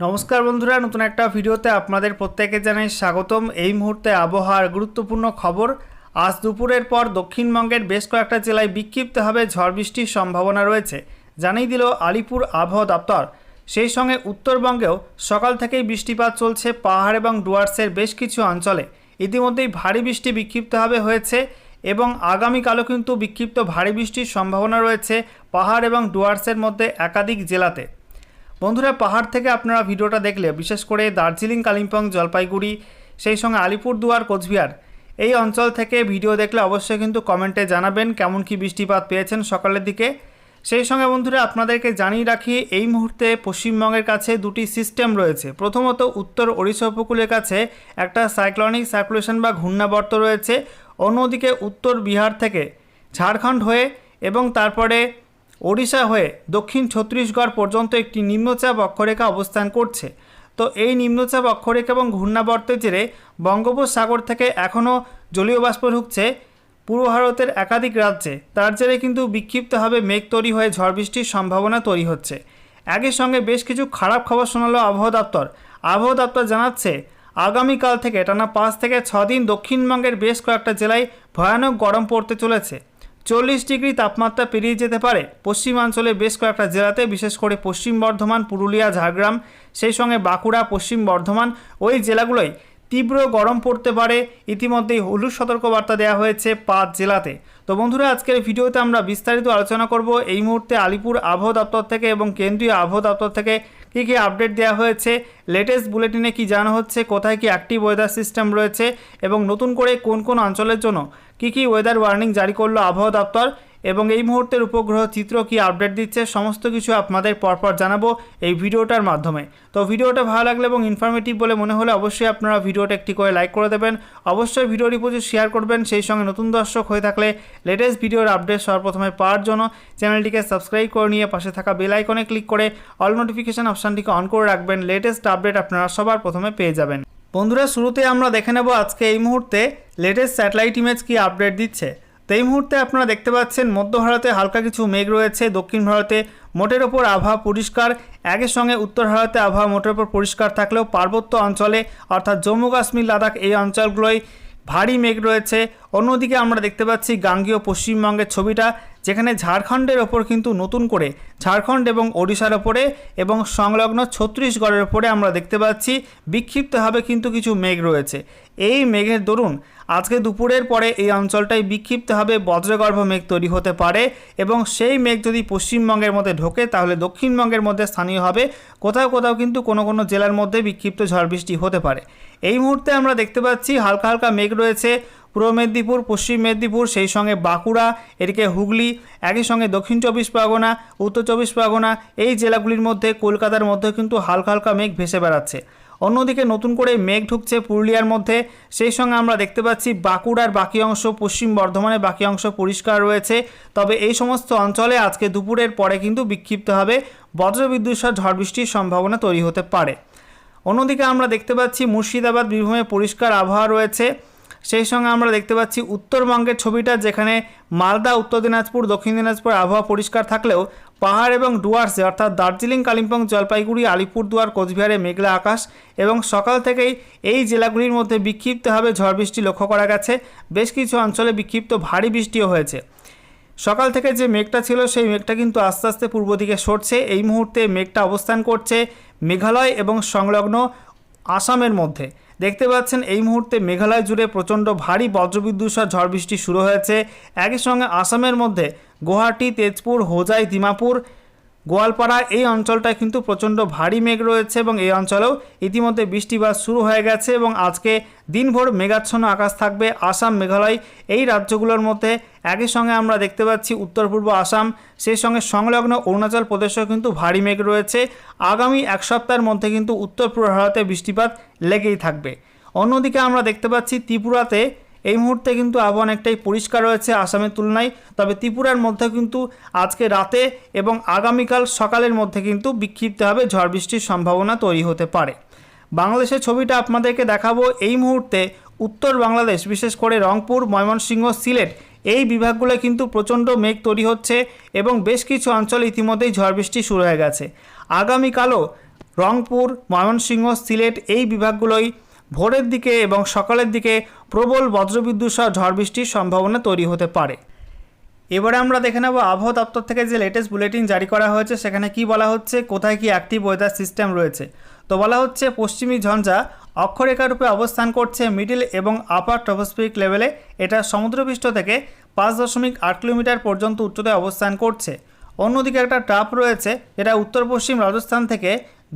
নমস্কার বন্ধুরা, নতুন একটা ভিডিওতে আপনাদের প্রত্যেককে জানাই স্বাগতম। এই মুহূর্তে আবহাওয়ার গুরুত্বপূর্ণ খবর। আজ দুপুরের পর দক্ষিণবঙ্গের বেশ কয়েকটা জেলায় বিক্ষিপ্তভাবে ঝড় বৃষ্টির সম্ভাবনা রয়েছে, জানিয়ে দিল আলিপুর আবহাওয়া দপ্তর। সেই সঙ্গে উত্তরবঙ্গেও সকাল থেকেই বৃষ্টিপাত চলছে পাহাড় এবং ডুয়ার্সের বেশ কিছু অঞ্চলে। ইতিমধ্যেই ভারী বৃষ্টি বিক্ষিপ্তভাবে হয়েছে এবং আগামীকালও কিন্তু বিক্ষিপ্ত ভারী বৃষ্টির সম্ভাবনা রয়েছে পাহাড় এবং ডুয়ার্সের মধ্যে একাধিক জেলাতে। বন্ধুরা, পাহাড় থেকে আপনারা ভিডিওটা দেখলে বিশেষ করে দার্জিলিং, কালিম্পং, জলপাইগুড়ি, সেই সঙ্গে আলিপুরদুয়ার, কোচবিহার এই অঞ্চল থেকে ভিডিও দেখলে অবশ্যই কিন্তু কমেন্টে জানাবেন কেমন কি বৃষ্টিপাত পেয়েছেন সকালের দিকে। সেই সঙ্গে বন্ধুরা আপনাদেরকে জানিয়ে রাখি, এই মুহূর্তে পশ্চিমবঙ্গের কাছে দুটি সিস্টেম রয়েছে। প্রথমত উত্তর ওড়িশা উপকূলের কাছে একটা সাইক্লোনিক সার্কুলেশন বা ঘূর্ণাবর্ত রয়েছে। অন্যদিকে উত্তর বিহার থেকে ঝাড়খণ্ড হয়ে এবং তারপরে ওড়িশা হয়ে দক্ষিণ ছত্তিশগড় পর্যন্ত একটি নিম্নচাপ অক্ষরেখা অবস্থান করছে। তো এই নিম্নচাপ অক্ষরেখা এবং ঘূর্ণাবর্তের জেরে বঙ্গোপসাগর থেকে এখনও জলীয় বাষ্প ঢুকছে পূর্ব ভারতের একাধিক রাজ্যে। তার জেরে কিন্তু বিক্ষিপ্তভাবে মেঘ তৈরি হয়ে ঝড় বৃষ্টির সম্ভাবনা তৈরি হচ্ছে। একই সঙ্গে বেশ কিছু খারাপ খবর শোনালো আবহাওয়া দপ্তর। আবহাওয়া দপ্তর জানাচ্ছে, আগামীকাল থেকে টানা 5 থেকে 6 দিন দক্ষিণবঙ্গের বেশ কয়েকটা জেলায় ভয়ানক গরম পড়তে চলেছে। 40 ডিগ্রি তাপমাত্রা পেরিয়ে যেতে পারে পশ্চিমাঞ্চলে বেশ কয়েকটা জেলাতে, বিশেষ করে পশ্চিম বর্ধমান, পুরুলিয়া, ঝাড়গ্রাম, সেই সঙ্গে বাঁকুড়া, পশ্চিম বর্ধমান ওই জেলাগুলোয় তীব্র গরম পড়তে পারে। ইতিমধ্যেই হলুদ সতর্কবার্তা দেওয়া হয়েছে 5 জেলাতে। তো বন্ধুরা, আজকের ভিডিওতে আমরা বিস্তারিত আলোচনা করব এই মুহূর্তে আলিপুর আবহাওয়া দপ্তর থেকে এবং কেন্দ্রীয় আবহাওয়া দপ্তর থেকে কী কী আপডেট দেওয়া হয়েছে, লেটেস্ট বুলেটিনে কি জানা হচ্ছে, কোথায় কি অ্যাক্টিভ ওয়েদার সিস্টেম রয়েছে এবং নতুন করে কোন কোন অঞ্চলের জন্য কী কী ওয়েদার ওয়ার্নিং জারি করলো আবহাওয়া দপ্তর, এবং এই মুহূর্তের উপগ্রহ চিত্র কি আপডেট দিচ্ছে, সমস্ত কিছু আপনাদের পরপর জানাবো এই ভিডিওটার মাধ্যমে। তো ভিডিওটা ভালো লাগলে এবং ইনফরমেটিভ বলে মনে হলে অবশ্যই আপনারা ভিডিওটা একটি করে লাইক করে দেবেন, অবশ্যই ভিডিওটি প্রচুর শেয়ার করবেন। সেই সঙ্গে নতুন দর্শক হয়ে থাকলে লেটেস্ট ভিডিওর আপডেট সর্বপ্রথমে পাওয়ার জন্য চ্যানেলটিকে সাবস্ক্রাইব করে নিয়ে পাশে থাকা বেল আইকনে ক্লিক করে অল নোটিফিকেশান অপশানটিকে অন করে রাখবেন। লেটেস্ট আপডেট আপনারা সবার প্রথমে পেয়ে যাবেন। বন্ধুরা, শুরুতে আমরা দেখে নেব আজকে এই মুহূর্তে লেটেস্ট স্যাটেলাইট ইমেজ কি আপডেট দিচ্ছে। তো এই মুহূর্তে আপনারা দেখতে পাচ্ছেন মধ্য ভারতে হালকা কিছু মেঘ রয়েছে, দক্ষিণ ভারতে মোটের ওপর আবহাওয়া পরিষ্কার। একই সঙ্গে উত্তর ভারতে আবহাওয়া মোটের ওপর পরিষ্কার থাকলেও পার্বত্য অঞ্চলে অর্থাৎ জম্মু কাশ্মীর, লাদাখ এই অঞ্চলগুলোয় ভারী মেঘ রয়েছে। অন্যদিকে আমরা দেখতে পাচ্ছি গাঙ্গেয় পশ্চিমবঙ্গের ছবিটা, যেখানে ঝাড়খণ্ডের ওপর কিন্তু নতুন করে ঝাড়খণ্ড এবং ওড়িশার ওপরে এবং সংলগ্ন ছত্তিশগড়ের ওপরে আমরা দেখতে পাচ্ছি বিক্ষিপ্তভাবে কিন্তু কিছু মেঘ রয়েছে। এই মেঘের দরুন আজকে দুপুরের পরে এই অঞ্চলটায় বিক্ষিপ্তভাবে বজ্রগর্ভ মেঘ তৈরি হতে পারে এবং সেই মেঘ যদি পশ্চিমবঙ্গের মধ্যে ঢোকে তাহলে দক্ষিণবঙ্গের মধ্যে স্থানীয় হবে, কোথাও কোথাও কিন্তু কোনো কোনো জেলার মধ্যে বিক্ষিপ্ত ঝড় বৃষ্টি হতে পারে। এই মুহূর্তে আমরা দেখতে পাচ্ছি হালকা হালকা মেঘ রয়েছে পূর্ব মেদিনীপুর, পশ্চিম মেদিনীপুর, সেই সঙ্গে বাঁকুড়া, এদিকে হুগলি, একই সঙ্গে দক্ষিণ 24 পরগনা, উত্তর 24 পরগনা এই জেলাগুলির মধ্যে, কলকাতার মধ্যে কিন্তু হালকা হালকা মেঘ ভেসে বেড়াচ্ছে। অন্যদিকে নতুন করে মেঘ ঢুকছে পুরুলিয়ার মধ্যে। সেই সঙ্গে আমরা দেখতে পাচ্ছি বাঁকুড়ার বাকি অংশ, পশ্চিম বর্ধমানের বাকি অংশ পরিষ্কার রয়েছে। তবে এই সমস্ত অঞ্চলে আজকে দুপুরের পরে কিন্তু বিক্ষিপ্তভাবে বজ্রবিদ্যুৎ সহ ঝড় বৃষ্টির সম্ভাবনা তৈরি হতে পারে। অন্যদিকে আমরা দেখতে পাচ্ছি মুর্শিদাবাদ, বীরভূমে পরিষ্কার আবহাওয়া রয়েছে। সেই সঙ্গে আমরা দেখতে পাচ্ছি উত্তরবঙ্গের ছবিটা, যেখানে মালদা, উত্তর দিনাজপুর, দক্ষিণ দিনাজপুর আবহাওয়া পরিষ্কার থাকলেও পাহাড় এবং ডুয়ার্সে অর্থাৎ দার্জিলিং, কালিম্পং, জলপাইগুড়ি, আলিপুরদুয়ার, কোচবিহারে মেঘলা আকাশ এবং সকাল থেকেই এই জেলাগুলির মধ্যে বিক্ষিপ্তভাবে ঝড় বৃষ্টি লক্ষ্য করা গেছে। বেশ কিছু অঞ্চলে বিক্ষিপ্ত ভারী বৃষ্টিও হয়েছে। সকাল থেকে যে মেঘটা ছিল সেই মেঘটা কিন্তু আস্তে আস্তে পূর্ব দিকে সরছে। এই মুহূর্তে মেঘটা অবস্থান করছে মেঘালয় এবং সংলগ্ন আসামের মধ্যে। দেখতে পাচ্ছেন এই মুহূর্তে মেঘালয় জুড়ে প্রচণ্ড ভারী বজ্রবিদ্যুৎ সহ ঝড় বৃষ্টি শুরু হয়েছে। একই সঙ্গে আসামের মধ্যে গুয়াহাটি, তেজপুর, হোজাই, দিমাপুর, গোয়ালপাড়া এই অঞ্চলটায় কিন্তু প্রচণ্ড ভারী মেঘ রয়েছে এবং এই অঞ্চলেও ইতিমধ্যে বৃষ্টিপাত শুরু হয়ে গেছে এবং আজকে দিনভর মেঘাচ্ছন্ন আকাশ থাকবে আসাম, মেঘালয় এই রাজ্যগুলোর মধ্যে। একই সঙ্গে আমরা দেখতে পাচ্ছি উত্তর পূর্ব আসাম, সেই সঙ্গে সংলগ্ন অরুণাচল প্রদেশেও কিন্তু ভারী মেঘ রয়েছে। আগামী এক সপ্তাহের মধ্যে কিন্তু উত্তর পূর্ব ভারতে বৃষ্টিপাত লেগেই থাকবে। অন্যদিকে আমরা দেখতে পাচ্ছি ত্রিপুরাতে এই মুহূর্তে কিন্তু আবহাওয়া অনেকটাই পরিষ্কার রয়েছে আসামের তুলনায়। তবে ত্রিপুরার মধ্যে কিন্তু আজকে রাতে এবং আগামীকাল সকালের মধ্যে কিন্তু বিক্ষিপ্তভাবে ঝড় বৃষ্টির সম্ভাবনা তৈরি হতে পারে। বাংলাদেশের ছবিটা আপনাদেরকে দেখাবো। এই মুহূর্তে উত্তর বাংলাদেশ, বিশেষ করে রংপুর, ময়মনসিংহ, সিলেট এই বিভাগগুলো কিন্তু প্রচণ্ড মেঘ তৈরি হচ্ছে এবং বেশ কিছু অঞ্চলে ইতিমধ্যেই ঝড় বৃষ্টি শুরু হয়ে গেছে। আগামীকালও রংপুর, ময়মনসিংহ, সিলেট এই বিভাগগুলোই ভোরের দিকে এবং সকালের দিকে প্রবল বজ্রবিদ্যুৎ সহ ঝড় বৃষ্টির সম্ভাবনা তৈরি হতে পারে। এবারে আমরা দেখে নেব আবহাওয়া দপ্তর থেকে যে লেটেস্ট বুলেটিন জারি করা হয়েছে সেখানে কি বলা হচ্ছে, কোথায় কি অ্যাক্টিভ ওয়েদার সিস্টেম রয়েছে। তো বলা হচ্ছে পশ্চিমী ঝঞ্ঝা অক্ষরেখার রূপে অবস্থান করছে মিডিল এবং আপার ট্রপোস্ফিরিক লেভেলে। এটা সমুদ্রপৃষ্ঠ থেকে 5.8 কিলোমিটার পর্যন্ত উচ্চতায় অবস্থান করছে। অন্যদিকে একটা ট্রাপ রয়েছে যেটা উত্তর পশ্চিম রাজস্থান থেকে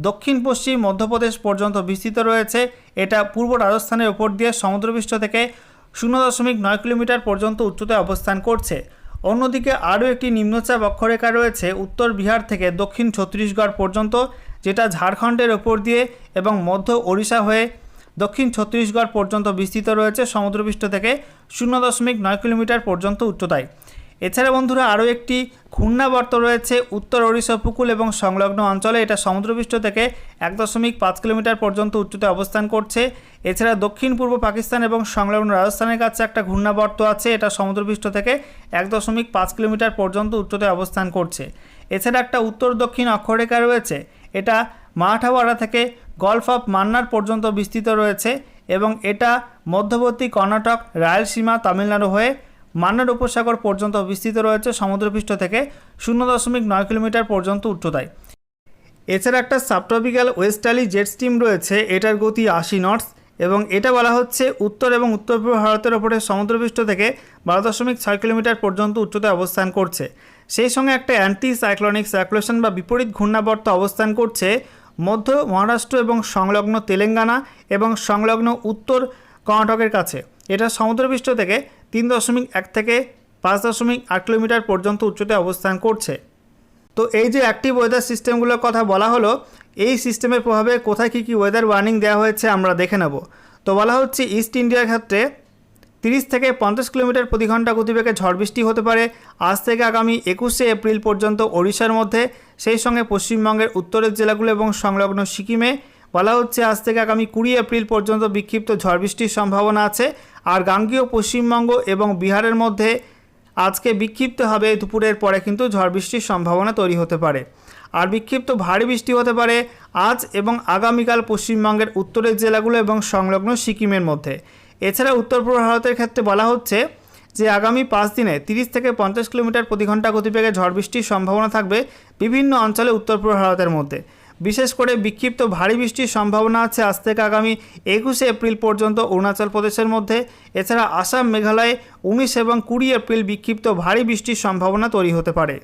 দক্ষিণ পশ্চিম মধ্যপ্রদেশ পর্যন্ত বিস্তৃত রয়েছে। এটা পূর্ব রাজস্থানের ওপর দিয়ে সমুদ্রপৃষ্ঠ থেকে 0.9 কিলোমিটার পর্যন্ত উচ্চতায় অবস্থান করছে। অন্যদিকে আরও একটি নিম্নচাপ অক্ষরেখা রয়েছে উত্তর বিহার থেকে দক্ষিণ ছত্তিশগড় পর্যন্ত, যেটা ঝাড়খণ্ডের ওপর দিয়ে এবং মধ্য ওড়িশা হয়ে দক্ষিণ ছত্তিশগড় পর্যন্ত বিস্তৃত রয়েছে সমুদ্রপৃষ্ঠ থেকে 0.9 কিলোমিটার পর্যন্ত উচ্চতায়। এছাড়া বন্ধুরা আরও একটি ঘূর্ণাবর্ত রয়েছে উত্তর ওড়িশা উপকূল এবং সংলগ্ন অঞ্চলে। এটা সমুদ্রপৃষ্ঠ থেকে 1.5 কিলোমিটার পর্যন্ত উচ্চতায় অবস্থান করছে। এছাড়া দক্ষিণ পূর্ব পাকিস্তান এবং সংলগ্ন রাজস্থানের কাছে একটা ঘূর্ণাবর্ত আছে, এটা সমুদ্রপৃষ্ঠ থেকে 1.5 কিলোমিটার পর্যন্ত উচ্চতায় অবস্থান করছে। এছাড়া একটা উত্তর দক্ষিণ অক্ষরেখা রয়েছে, এটা মারাঠাওয়াড়া থেকে গলফ অফ মান্নার পর্যন্ত বিস্তৃত রয়েছে এবং এটা মধ্যবর্তী কর্ণাটক, রায়লসীমা, তামিলনাড়ু হয়ে মান্নার উপসাগর পর্যন্ত বিস্তৃত রয়েছে সমুদ্রপৃষ্ঠ থেকে 0.9 কিলোমিটার পর্যন্ত উচ্চতায়। এছাড়া একটা সাবট্রপিক্যাল ওয়েস্টার্লি জেট স্ট্রিম রয়েছে, এটার গতি 80 নটস এবং এটা বলা হচ্ছে উত্তর এবং উত্তর পূর্ব ভারতের ওপরে সমুদ্রপৃষ্ঠ থেকে 12.6 কিলোমিটার পর্যন্ত উচ্চতায় অবস্থান করছে। সেই সঙ্গে একটা অ্যান্টি সাইক্লোনিক সার্কুলেশন বা বিপরীত ঘূর্ণাবর্ত অবস্থান করছে মধ্য মহারাষ্ট্র এবং সংলগ্ন তেলেঙ্গানা এবং সংলগ্ন উত্তর কর্ণাটকের কাছে। এটা সমুদ্রপৃষ্ঠ থেকে 3.1 থেকে 5.8 কিলোমিটার পর্যন্ত উচ্চতায় অবস্থান করছে। তো এই যে অ্যাক্টিভ ওয়েদার সিস্টেমগুলোর কথা বলা হলো, এই সিস্টেমের প্রভাবে কোথায় কী ওয়েদার ওয়ার্নিং দেওয়া হয়েছে আমরা দেখে নেব। তো বলা হচ্ছে ইস্ট ইন্ডিয়ার ক্ষেত্রে 30 থেকে 50 কিলোমিটার প্রতি ঘন্টা গতিবেগে ঝড় বৃষ্টি হতে পারে আজ থেকে আগামী 21শে এপ্রিল পর্যন্ত ওড়িশার মধ্যে। সেই সঙ্গে পশ্চিমবঙ্গের উত্তরের জেলাগুলো এবং সংলগ্ন সিকিমে বলা হচ্ছে আজ থেকে আগামী 20 এপ্রিল পর্যন্ত বিক্ষিপ্ত ঝড় বৃষ্টির সম্ভাবনা আছে। আর গাঙ্গেয় পশ্চিমবঙ্গ এবং বিহারের মধ্যে আজকে বিক্ষিপ্ত হবে দুপুরের পরে কিন্তু ঝড় বৃষ্টির সম্ভাবনা তৈরি হতে পারে। আর বিক্ষিপ্ত ভারী বৃষ্টি হতে পারে আজ এবং আগামীকাল পশ্চিমবঙ্গের উত্তরের জেলাগুলো এবং সংলগ্ন সিকিমের মধ্যে। এছাড়া উত্তর পূর্ব ভারতের ক্ষেত্রে বলা হচ্ছে যে আগামী 5 দিনে 30 থেকে 50 কিলোমিটার প্রতি ঘন্টা গতিবেগে ঝড় বৃষ্টির সম্ভাবনা থাকবে বিভিন্ন অঞ্চলে উত্তর পূর্ব ভারতের মধ্যে। বিশেষ করে বিক্ষিপ্ত ভারী বৃষ্টির সম্ভাবনা আছে আজ থেকে আগামী 21শে এপ্রিল পর্যন্ত অরুণাচল প্রদেশের মধ্যে। এছাড়া আসাম, মেঘালয়ে 19 এবং 20 এপ্রিল বিক্ষিপ্ত ভারী বৃষ্টির সম্ভাবনা তৈরি হতে পারে।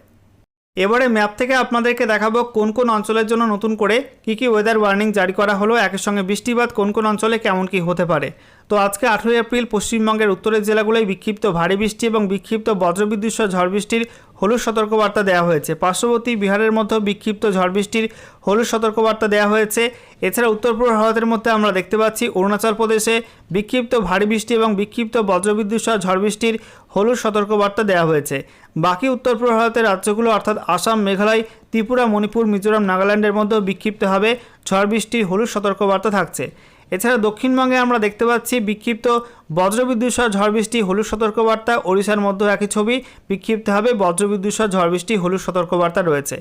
এবারে ম্যাপ থেকে আপনাদেরকে দেখাবো কোন কোন অঞ্চলের জন্য নতুন করে কী ওয়েদার ওয়ার্নিং জারি করা হলো, একই সঙ্গে বৃষ্টিপাত কোন কোন অঞ্চলে কেমন কী হতে পারে। তো আজকে 18 এপ্রিল পশ্চিমবঙ্গের উত্তরের জেলাগুলোয় বিক্ষিপ্ত ভারী বৃষ্টি এবং বিক্ষিপ্ত বজ্রবিদ্যুৎ সহ ঝড় বৃষ্টির হলুদ সতর্কবার্তা দেওয়া হয়েছে। পার্শ্ববর্তী বিহারের মধ্যেও বিক্ষিপ্ত ঝড় বৃষ্টির হলুদ সতর্কবার্তা দেওয়া হয়েছে। এছাড়া উত্তর পূর্ব ভারতের মধ্যে আমরা দেখতে পাচ্ছি অরুণাচল প্রদেশে বিক্ষিপ্ত ভারী বৃষ্টি এবং বিক্ষিপ্ত বজ্রবিদ্যুৎ সহ ঝড় বৃষ্টির হলুদ সতর্কবার্তা দেওয়া হয়েছে। বাকি উত্তর পূর্ব ভারতের রাজ্যগুলো অর্থাৎ আসাম, মেঘালয়, ত্রিপুরা, মণিপুর, মিজোরাম, নাগাল্যান্ডের মধ্যেও বিক্ষিপ্তভাবে ঝড় বৃষ্টির হলুদ সতর্কবার্তা থাকছে। এছাড়া দক্ষিণবঙ্গে আমরা দেখতে পাচ্ছি বিক্ষিপ্ত বজ্রবিদ্যুৎ সহ ঝড় বৃষ্টি হলুদ সতর্কবার্তা। ওড়িশার মধ্যেও একই ছবি, বিক্ষিপ্তভাবে বজ্রবিদ্যুৎ সহ ঝড় বৃষ্টি হলুদ সতর্কবার্তা রয়েছে।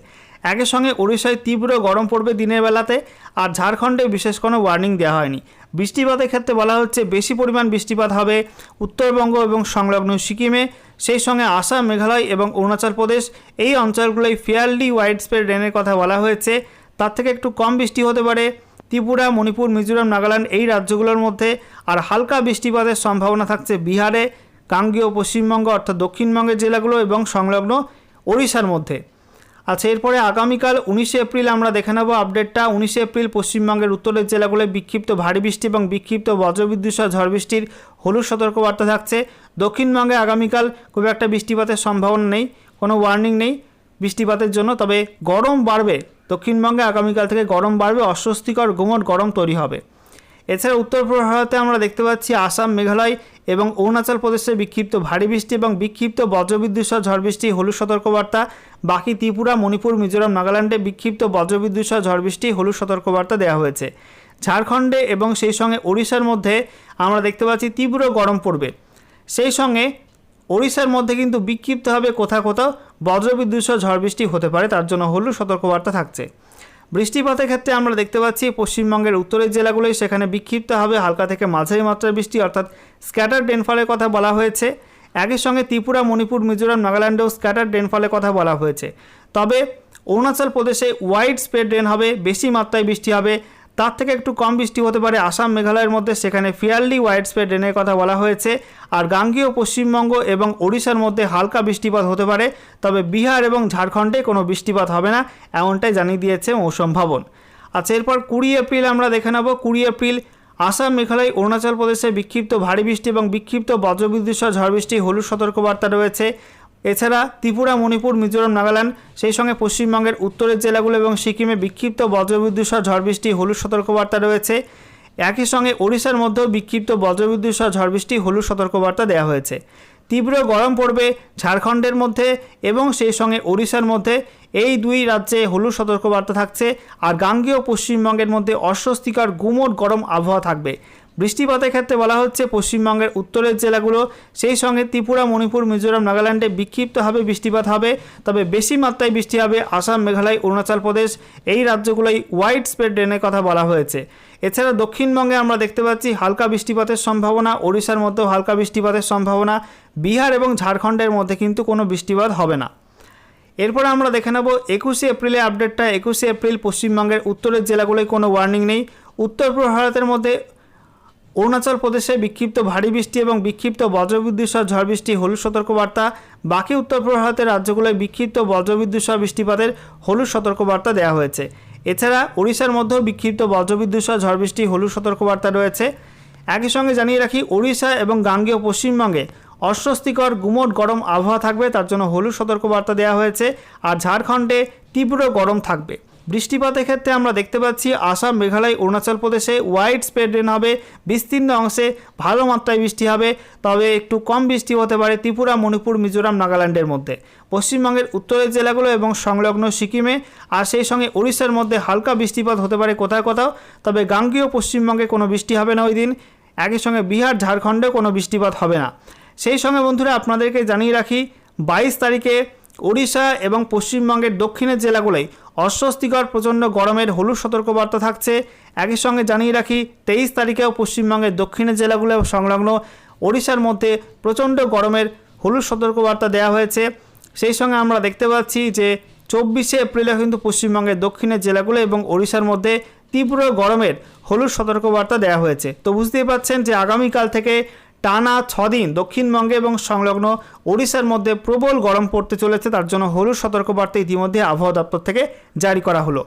একই সঙ্গে ওড়িশায় তীব্র গরম পড়বে দিনের বেলাতে। আর ঝাড়খণ্ডে বিশেষ কোনো ওয়ার্নিং দেওয়া হয়নি। বৃষ্টিপাতের ক্ষেত্রে বলা হচ্ছে বেশি পরিমাণ বৃষ্টিপাত হবে উত্তরবঙ্গ এবং সংলগ্ন সিকিমে। সেই সঙ্গে আসাম, মেঘালয় এবং অরুণাচল প্রদেশ এই অঞ্চলগুলোয় ফেয়ারলি ওয়াইড স্প্রেড রেনের কথা বলা হয়েছে। তার থেকে একটু কম বৃষ্টি হতে পারে ত্রিপুরা, মণিপুর, মিজোরাম, নাগাল্যান্ড এই রাজ্যগুলোর মধ্যে। আর হালকা বৃষ্টিপাতের সম্ভাবনা থাকছে বিহারে, গাঙ্গেয় পশ্চিমবঙ্গ অর্থাৎ দক্ষিণবঙ্গের জেলাগুলো এবং সংলগ্ন ওড়িশার মধ্যে। আচ্ছা, এরপরে আগামীকাল 19শে এপ্রিল আমরা দেখে নেব আপডেটটা। 19শে এপ্রিল পশ্চিমবঙ্গের উত্তরের জেলাগুলোয় বিক্ষিপ্ত ভারী বৃষ্টি এবং বিক্ষিপ্ত বজ্রবিদ্যুৎ সহ ঝড় বৃষ্টির হলুদ সতর্কবার্তা থাকছে। দক্ষিণবঙ্গে আগামীকাল খুব একটা বৃষ্টিপাতের সম্ভাবনা নেই, কোনো ওয়ার্নিং নেই বৃষ্টিপাতের জন্য। তবে গরম বাড়বে, দক্ষিণবঙ্গে আগামীকাল থেকে গরম বাড়বে, অস্বস্তিকর গুমট গরম তৈরি হবে। এছাড়া উত্তর পূর্ব ভারতে আমরা দেখতে পাচ্ছি আসাম, মেঘালয় এবং অরুণাচল প্রদেশে বিক্ষিপ্ত ভারী বৃষ্টি এবং বিক্ষিপ্ত বজ্রবিদ্যুৎ সহ ঝড় বৃষ্টি হলুদ সতর্কবার্তা। বাকি ত্রিপুরা, মণিপুর, মিজোরাম, নাগাল্যান্ডে বিক্ষিপ্ত বজ্রবিদ্যুৎ সহ ঝড় বৃষ্টি হলুদ সতর্কবার্তা দেওয়া হয়েছে। ঝাড়খণ্ডে এবং সেই সঙ্গে ওড়িশার মধ্যে আমরা দেখতে পাচ্ছি তীব্র গরম পড়বে। সেই সঙ্গে ওড়িশার মধ্যে কিন্তু বিক্ষিপ্তভাবে কোথাও কোথাও বজ্রবিদ্যুৎ সহ ঝড় বৃষ্টি হতে পারে, তার জন্য হলুদ সতর্কবার্তা থাকছে। বৃষ্টিপাতের ক্ষেত্রে আমরা দেখতে পাচ্ছি পশ্চিমবঙ্গের উত্তরের জেলাগুলোই সেখানে বিক্ষিপ্ত হবে হালকা থেকে মাঝারি মাত্রার বৃষ্টি অর্থাৎ স্ক্যাটার রেনফলের কথা বলা হয়েছে। একই সঙ্গে ত্রিপুরা, মণিপুর, মিজোরাম, নাগাল্যান্ডেও স্ক্যাটার রেনফলের কথা বলা হয়েছে। তবে অরুণাচল প্রদেশে ওয়াইড স্প্রেড রেন হবে, বেশি মাত্রায় বৃষ্টি হবে। তার থেকে একটু কম বৃষ্টি হতে পারে আসাম, মেঘালয়ের মধ্যে, সেখানে ফেয়ারলি ওয়াইড স্প্রেড রেনের কথা বলা হয়েছে। আর গাঙ্গেয় পশ্চিমবঙ্গ এবং ওড়িশার মধ্যে হালকা বৃষ্টিপাত হতে পারে, তবে বিহার এবং ঝাড়খণ্ডে কোনো বৃষ্টিপাত হবে না, এমনটাই জানিয়ে দিয়েছে মৌসুম ভবন। আচ্ছা, এরপর 20 এপ্রিল আমরা দেখে নেব। 20 এপ্রিল আসাম, মেঘালয়, অরুণাচল প্রদেশে বিক্ষিপ্ত ভারী বৃষ্টি এবং বিক্ষিপ্ত বজ্রবিদ্যুৎ সহ ঝড় বৃষ্টি হলুদ সতর্কবার্তা রয়েছে। এছাড়া ত্রিপুরা, মণিপুর, মিজোরাম, নাগাল্যান্ড, সেই সঙ্গে পশ্চিমবঙ্গের উত্তরের জেলাগুলো এবং সিকিমে বিক্ষিপ্ত বজ্রবিদ্যুৎ সহ ঝড় বৃষ্টি হলুদ সতর্কবার্তা রয়েছে। একই সঙ্গে ওড়িশার মধ্যেও বিক্ষিপ্ত বজ্রবিদ্যুৎ সহ ঝড় বৃষ্টি হলুদ সতর্কবার্তা দেওয়া হয়েছে। তীব্র গরম পড়বে ঝাড়খণ্ডের মধ্যে এবং সেই সঙ্গে ওড়িশার মধ্যে, এই দুই রাজ্যে হলুদ সতর্কবার্তা থাকছে। আর গাঙ্গেয় পশ্চিমবঙ্গের মধ্যে অস্বস্তিকর গুমোট গরম আবহাওয়া থাকবে। বৃষ্টিপাতের ক্ষেত্রে বলা হচ্ছে পশ্চিমবঙ্গের উত্তরের জেলাগুলো, সেই সঙ্গে ত্রিপুরা, মণিপুর, মিজোরাম, নাগাল্যান্ডে বিক্ষিপ্তভাবে বৃষ্টিপাত হবে, তবে বেশি মাত্রায় বৃষ্টি হবে আসাম, মেঘালয়, অরুণাচল প্রদেশ, এই রাজ্যগুলোই ওয়াইড স্প্রেড রেনের কথা বলা হয়েছে। এছাড়া দক্ষিণবঙ্গে আমরা দেখতে পাচ্ছি হালকা বৃষ্টিপাতের সম্ভাবনা, ওড়িশার মধ্যেও হালকা বৃষ্টিপাতের সম্ভাবনা, বিহার এবং ঝাড়খণ্ডের মধ্যে কিন্তু কোনো বৃষ্টিপাত হবে না। এরপরে আমরা দেখে নেব 21 এপ্রিলে আপডেটটা। 21 এপ্রিল পশ্চিমবঙ্গের উত্তরের জেলাগুলোয় কোনো ওয়ার্নিং নেই। উত্তর পূর্ব ভারতের মধ্যে অরুণাচল প্রদেশে বিক্ষিপ্ত ভারী বৃষ্টি এবং বিক্ষিপ্ত বজ্রবিদ্যুৎ সহ ঝড় বৃষ্টি হলুদ সতর্কবার্তা। বাকি উত্তর পূর্ব ভারতের রাজ্যগুলোয় বিক্ষিপ্ত বজ্রবিদ্যুৎ সহ বৃষ্টিপাতের হলুদ সতর্কবার্তা দেওয়া হয়েছে। এছাড়া ওড়িশার মধ্যেও বিক্ষিপ্ত বজ্রবিদ্যুৎ সহ ঝড় বৃষ্টি হলুদ সতর্কবার্তা রয়েছে। একই সঙ্গে জানিয়ে রাখি ওড়িশা এবং গাঙ্গেয় পশ্চিমবঙ্গে অস্বস্তিকর গুমোট গরম আবহাওয়া থাকবে, তার জন্য হলুদ সতর্কবার্তা দেওয়া হয়েছে। আর ঝাড়খণ্ডে তীব্র গরম থাকবে। বৃষ্টিপাতের ক্ষেত্রে আমরা দেখতে পাচ্ছি আসাম, মেঘালয়, অরুণাচল প্রদেশে ওয়াইড স্প্রেড রেন হবে, বিস্তীর্ণ অংশে ভালো মাত্রায় বৃষ্টি হবে, তবে একটু কম বৃষ্টি হতে পারে ত্রিপুরা, মণিপুর, মিজোরাম, নাগাল্যান্ডের মধ্যে। পশ্চিমবঙ্গের উত্তরের জেলাগুলো এবং সংলগ্ন সিকিমে আর সেই সঙ্গে ওড়িশার মধ্যে হালকা বৃষ্টিপাত হতে পারে কোথাও কোথাও, তবে গাঙ্গেয় পশ্চিমবঙ্গে কোনো বৃষ্টি হবে না ওই দিন। একই সঙ্গে বিহার, ঝাড়খণ্ডে কোনো বৃষ্টিপাত হবে না। সেই সঙ্গে বন্ধুরা আপনাদেরকে জানিয়ে রাখি 22 তারিখে ওড়িশা এবং পশ্চিমবঙ্গের দক্ষিণের জেলাগুলোয় অস্বস্তিকর প্রচণ্ড গরমের হলুদ সতর্কবার্তা থাকছে। একই সঙ্গে জানিয়ে রাখি 23 তারিখেও পশ্চিমবঙ্গের দক্ষিণের জেলাগুলো সংলগ্ন ওড়িশার মধ্যে প্রচণ্ড গরমের হলুদ সতর্কবার্তা দেওয়া হয়েছে। সেই সঙ্গে আমরা দেখতে পাচ্ছি যে 24 এপ্রিলে কিন্তু পশ্চিমবঙ্গের দক্ষিণের জেলাগুলো এবং ওড়িশার মধ্যে তীব্র গরমের হলুদ সতর্কবার্তা দেওয়া হয়েছে। তো বুঝতেই পারছেন যে আগামীকাল থেকে টানা 6 দিন দক্ষিণবঙ্গে এবং সংলগ্ন ওড়িশার মধ্যে প্রবল গরম পড়তে চলেছে, তার জন্য হলুদ সতর্কবার্তা ইতিমধ্যে আবহাওয়া দপ্তর থেকে জারি করা হলো।